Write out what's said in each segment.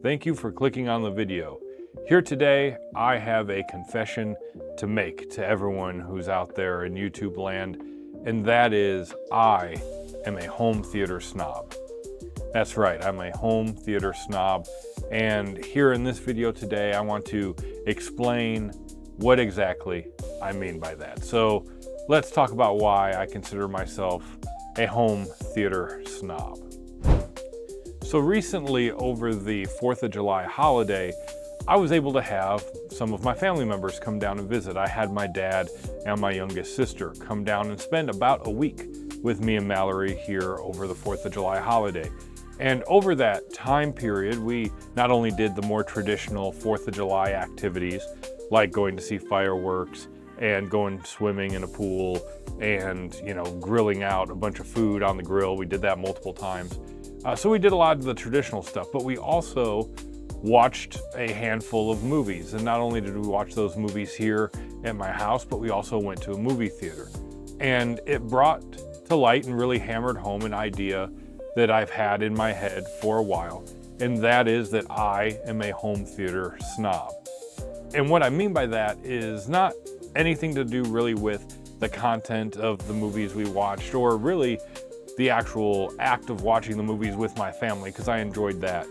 Thank you for clicking on the video. Here today, I have a confession to make to everyone who's out there in YouTube land, and that is I am a home theater snob. That's right, I'm a home theater snob, and here in this video today, I want to explain what exactly I mean by that. So let's talk about why I consider myself a home theater snob. So recently, over the 4th of July holiday, I was able to have some of my family members come down and visit. I had my dad and my youngest sister come down and spend about a week with me and Mallory here over the 4th of July holiday. And over that time period, we not only did the more traditional 4th of July activities, like going to see fireworks and going swimming in a pool and, grilling out a bunch of food on the grill. We did that multiple times. So we did a lot of the traditional stuff, but we also watched a handful of movies. And not only did we watch those movies here at my house, but we also went to a movie theater. And it brought to light and really hammered home an idea that I've had in my head for a while, and that is that I am a home theater snob. And what I mean by that is not anything to do really with the content of the movies we watched, or really the actual act of watching the movies with my family, because I enjoyed that.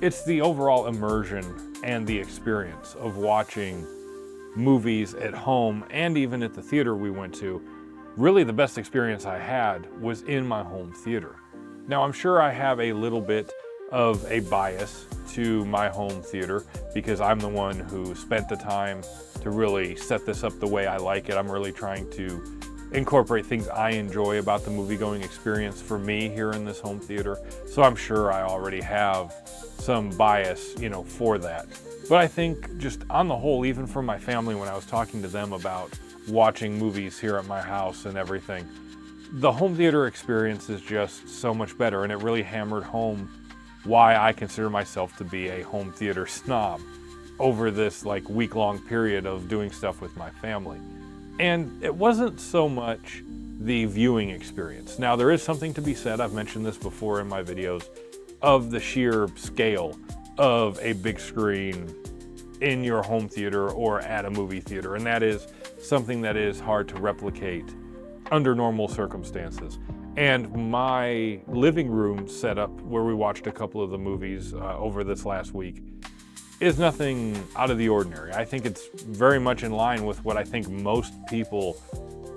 It's the overall immersion and the experience of watching movies at home and even at the theater we went to. Really, the best experience I had was in my home theater. Now, I'm sure I have a little bit of a bias to my home theater because I'm the one who spent the time to really set this up the way I like it. I'm really trying to incorporate things I enjoy about the movie-going experience for me here in this home theater. So I'm sure I already have some bias, for that. But I think just on the whole, even for my family, when I was talking to them about watching movies here at my house and everything, the home theater experience is just so much better, and it really hammered home why I consider myself to be a home theater snob over this week-long period of doing stuff with my family. And it wasn't so much the viewing experience. Now, there is something to be said, I've mentioned this before in my videos, of the sheer scale of a big screen in your home theater or at a movie theater, and that is something that is hard to replicate under normal circumstances. And my living room setup, where we watched a couple of the movies over this last week, is nothing out of the ordinary. I think it's very much in line with what I think most people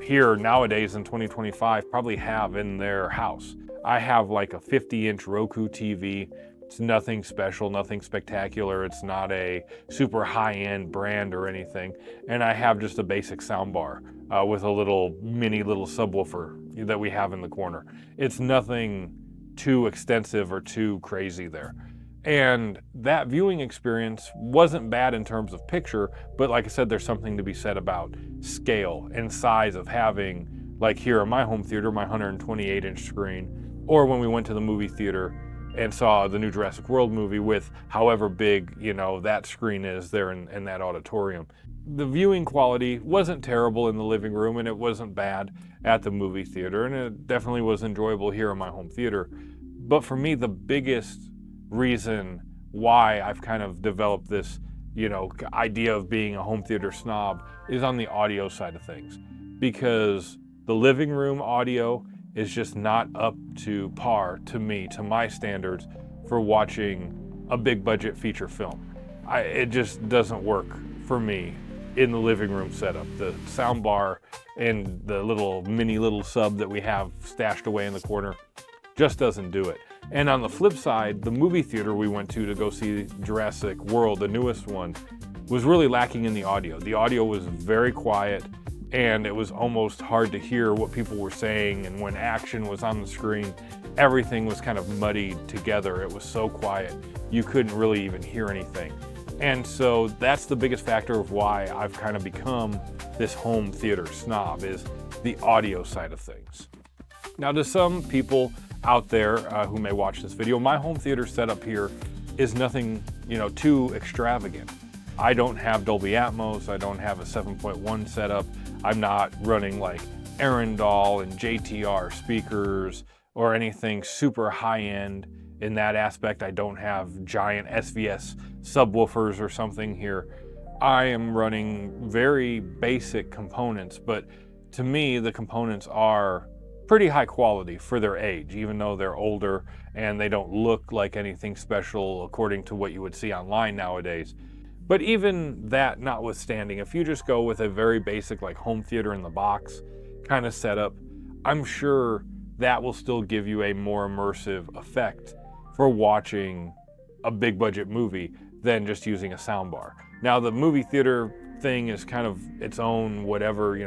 here nowadays in 2025 probably have in their house. I have like a 50-inch Roku TV. It's nothing special, nothing spectacular. It's not a super high-end brand or anything. And I have just a basic soundbar with a mini little subwoofer that we have in the corner. It's nothing too extensive or too crazy there. And that viewing experience wasn't bad in terms of picture, but like I said, there's something to be said about scale and size of having, like here in my home theater, my 128-inch screen, or when we went to the movie theater and saw the new Jurassic World movie with however big, that screen is there in that auditorium. The viewing quality wasn't terrible in the living room, and it wasn't bad at the movie theater, and it definitely was enjoyable here in my home theater. But for me, the biggest reason why I've kind of developed this, idea of being a home theater snob is on the audio side of things, because the living room audio is just not up to par to me, to my standards for watching a big budget feature film. It just doesn't work for me in the living room setup. The sound bar and the mini sub that we have stashed away in the corner just doesn't do it. And on the flip side, the movie theater we went to go see Jurassic World, the newest one, was really lacking in the audio. The audio was very quiet, and it was almost hard to hear what people were saying, and when action was on the screen, everything was kind of muddied together. It was so quiet, you couldn't really even hear anything. And so that's the biggest factor of why I've kind of become this home theater snob, is the audio side of things. Now, to some people out there who may watch this video, my home theater setup here is nothing, too extravagant. I don't have Dolby Atmos, I don't have a 7.1 setup, I'm not running like Arundel and JTR speakers or anything super high-end in that aspect. I don't have giant SVS subwoofers or something here. I am running very basic components, but to me, the components are pretty high quality for their age, even though they're older and they don't look like anything special according to what you would see online nowadays. But even that notwithstanding, if you just go with a very basic like home theater in the box kind of setup, I'm sure that will still give you a more immersive effect for watching a big budget movie than just using a soundbar. Now the movie theater thing is kind of its own whatever,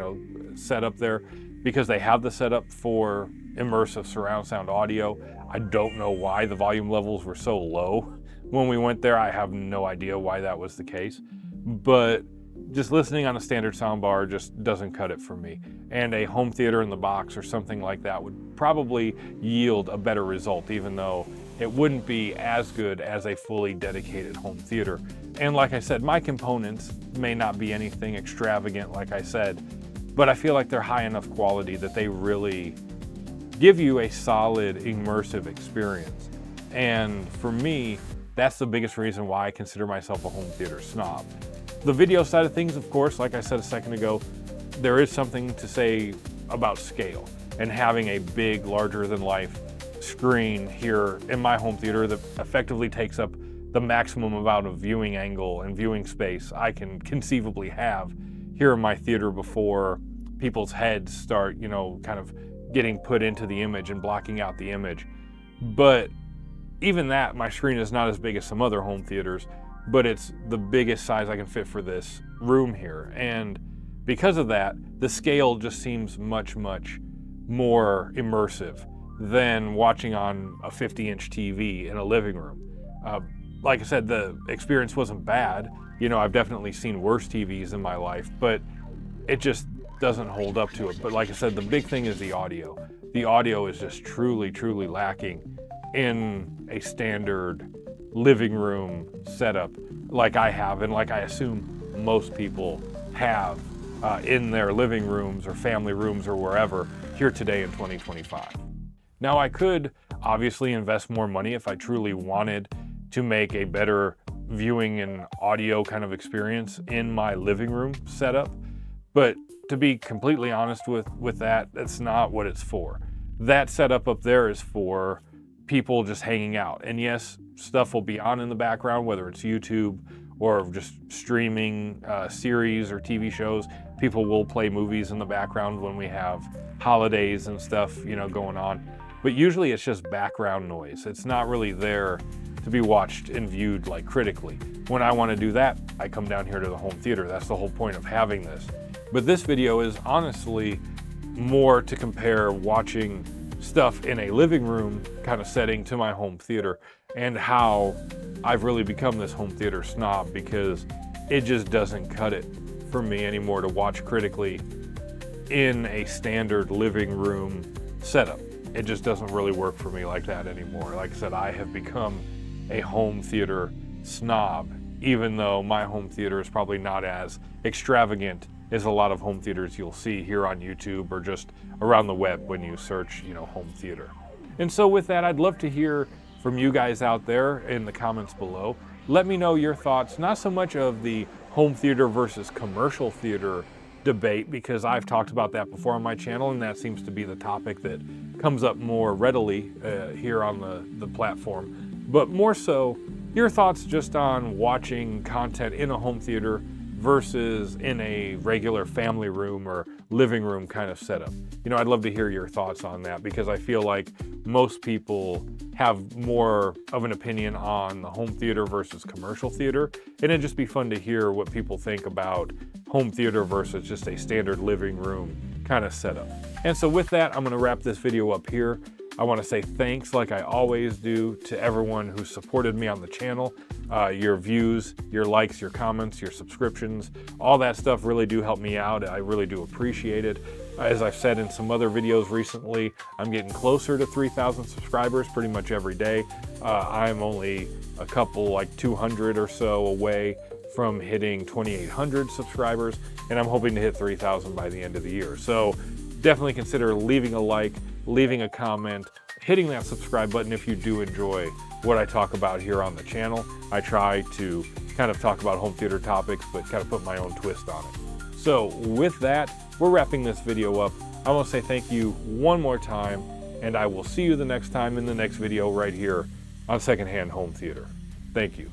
setup there, because they have the setup for immersive surround sound audio. I don't know why the volume levels were so low when we went there. I have no idea why that was the case, but just listening on a standard soundbar just doesn't cut it for me. And a home theater in the box or something like that would probably yield a better result, even though it wouldn't be as good as a fully dedicated home theater. And like I said, my components may not be anything extravagant, like I said, but I feel like they're high enough quality that they really give you a solid immersive experience. And for me, that's the biggest reason why I consider myself a home theater snob. The video side of things, of course, like I said a second ago, there is something to say about scale and having a big, larger than life screen here in my home theater that effectively takes up the maximum amount of viewing angle and viewing space I can conceivably have here in my theater before people's heads start, kind of getting put into the image and blocking out the image. But even that, my screen is not as big as some other home theaters, but it's the biggest size I can fit for this room here. And because of that, the scale just seems much, much more immersive than watching on a 50-inch TV in a living room. Like I said, the experience wasn't bad. I've definitely seen worse TVs in my life, but it just doesn't hold up to it. But like I said, the big thing is the audio. The audio is just truly, truly lacking in a standard living room setup like I have, and like I assume most people have in their living rooms or family rooms or wherever here today in 2025. Now I could obviously invest more money if I truly wanted to make a better viewing and audio kind of experience in my living room setup, but to be completely honest with that, that's not what it's for. That setup up there is for people just hanging out. And yes, stuff will be on in the background, whether it's YouTube or just streaming series or TV shows. People will play movies in the background when we have holidays and stuff, going on. But usually it's just background noise. It's not really there to be watched and viewed like critically. When I want to do that, I come down here to the home theater. That's the whole point of having this. But this video is honestly more to compare watching stuff in a living room kind of setting to my home theater, and how I've really become this home theater snob because it just doesn't cut it for me anymore to watch critically in a standard living room setup. It just doesn't really work for me like that anymore. Like I said, I have become a home theater snob, even though my home theater is probably not as extravagant as a lot of home theaters you'll see here on YouTube or just around the web when you search, home theater. And so with that, I'd love to hear from you guys out there in the comments below. Let me know your thoughts, not so much of the home theater versus commercial theater debate, because I've talked about that before on my channel, and that seems to be the topic that comes up more readily here on the platform. But more so, your thoughts just on watching content in a home theater versus in a regular family room or living room kind of setup. I'd love to hear your thoughts on that, because I feel like most people have more of an opinion on the home theater versus commercial theater, and it'd just be fun to hear what people think about home theater versus just a standard living room kind of setup. And so with that, I'm going to wrap this video up here. I want to say thanks, like I always do, to everyone who supported me on the channel. Your views, your likes, your comments, your subscriptions, all that stuff really do help me out. I really do appreciate it. As I've said in some other videos recently, I'm getting closer to 3,000 subscribers pretty much every day. I'm only a couple, like 200 or so away from hitting 2,800 subscribers, and I'm hoping to hit 3,000 by the end of the year. So definitely consider leaving a like, leaving a comment, hitting that subscribe button if you do enjoy what I talk about here on the channel. I try to kind of talk about home theater topics, but kind of put my own twist on it. So with that, we're wrapping this video up. I want to say thank you one more time, and I will see you the next time in the next video right here on Secondhand Home Theater. Thank you.